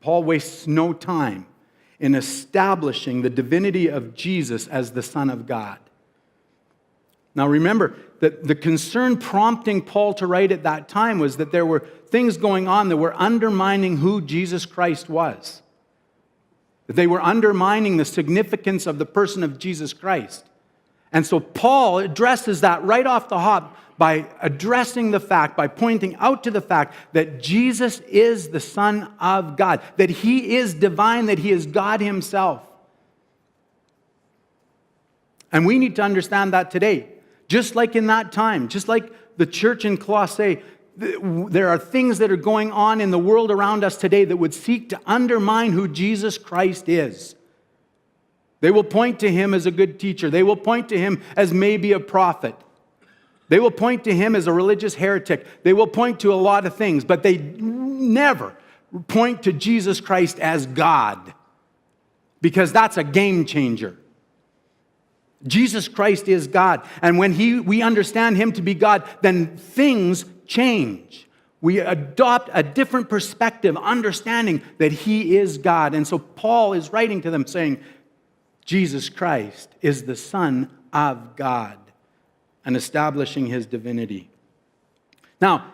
Paul wastes no time in establishing the divinity of Jesus as the Son of God. Now remember that the concern prompting Paul to write at that time was that there were things going on that were undermining who Jesus Christ was. That they were undermining the significance of the person of Jesus Christ. And so Paul addresses that right off the hop by addressing the fact, by pointing out to the fact that Jesus is the Son of God, that he is divine, that he is God himself. And we need to understand that today. Just like in that time, just like the church in Colossae, there are things that are going on in the world around us today that would seek to undermine who Jesus Christ is. They will point to him as a good teacher. They will point to him as maybe a prophet. They will point to him as a religious heretic. They will point to a lot of things, but they never point to Jesus Christ as God, because that's a game changer. Jesus Christ is God. And when we understand him to be God, then things change. We adopt a different perspective, understanding that he is God. And so Paul is writing to them saying, Jesus Christ is the Son of God, and establishing his divinity. Now,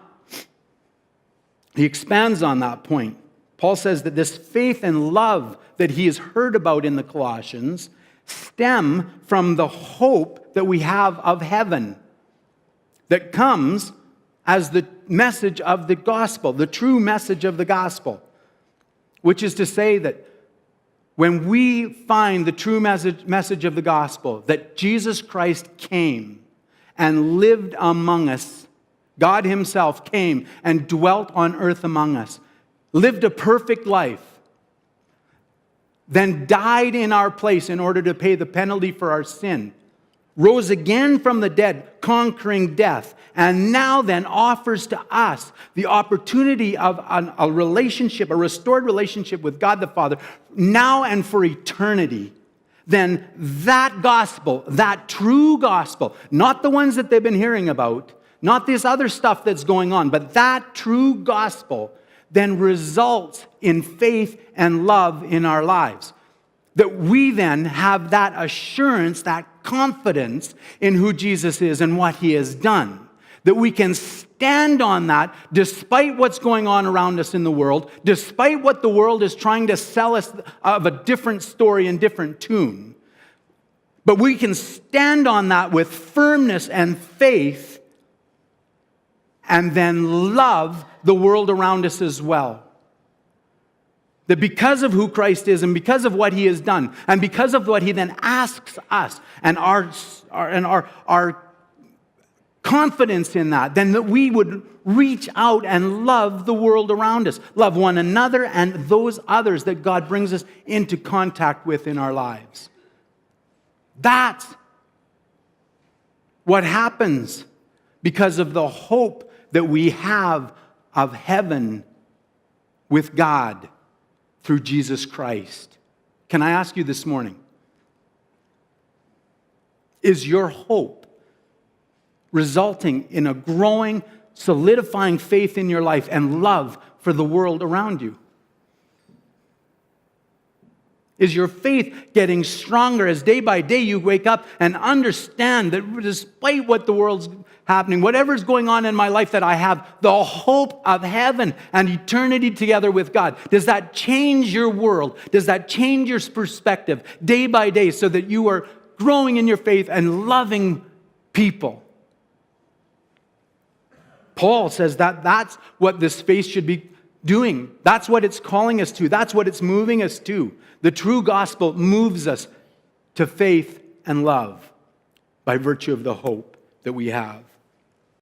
he expands on that point. Paul says that this faith and love that he has heard about in the Colossians stem from the hope that we have of heaven that comes as the message of the gospel, the true message of the gospel, which is to say that when we find the true message of the gospel, that Jesus Christ came and lived among us, God himself came and dwelt on earth among us, lived a perfect life, then died in our place in order to pay the penalty for our sin, rose again from the dead, conquering death, and now then offers to us the opportunity of a relationship, a restored relationship with God the Father, now and for eternity. Then that gospel, that true gospel, not the ones that they've been hearing about, not this other stuff that's going on, but that true gospel then results in faith and love in our lives. That we then have that assurance, that confidence in who Jesus is and what he has done. That we can stand on that despite what's going on around us in the world, despite what the world is trying to sell us of a different story and different tune. But we can stand on that with firmness and faith, and then love the world around us as well. That because of who Christ is and because of what he has done and because of what he then asks us and our confidence in that, then that we would reach out and love the world around us. Love one another and those others that God brings us into contact with in our lives. That's what happens because of the hope that we have of heaven with God through Jesus Christ. Can I ask you this morning, is your hope resulting in a growing, solidifying faith in your life and love for the world around you? Is your faith getting stronger as day by day you wake up and understand that despite what the world's happening, whatever's going on in my life, that I have the hope of heaven and eternity together with God? Does that change your world? Does that change your perspective day by day so that you are growing in your faith and loving people? Paul says that that's what this faith should be doing. That's what it's calling us to. That's what it's moving us to. The true gospel moves us to faith and love by virtue of the hope that we have.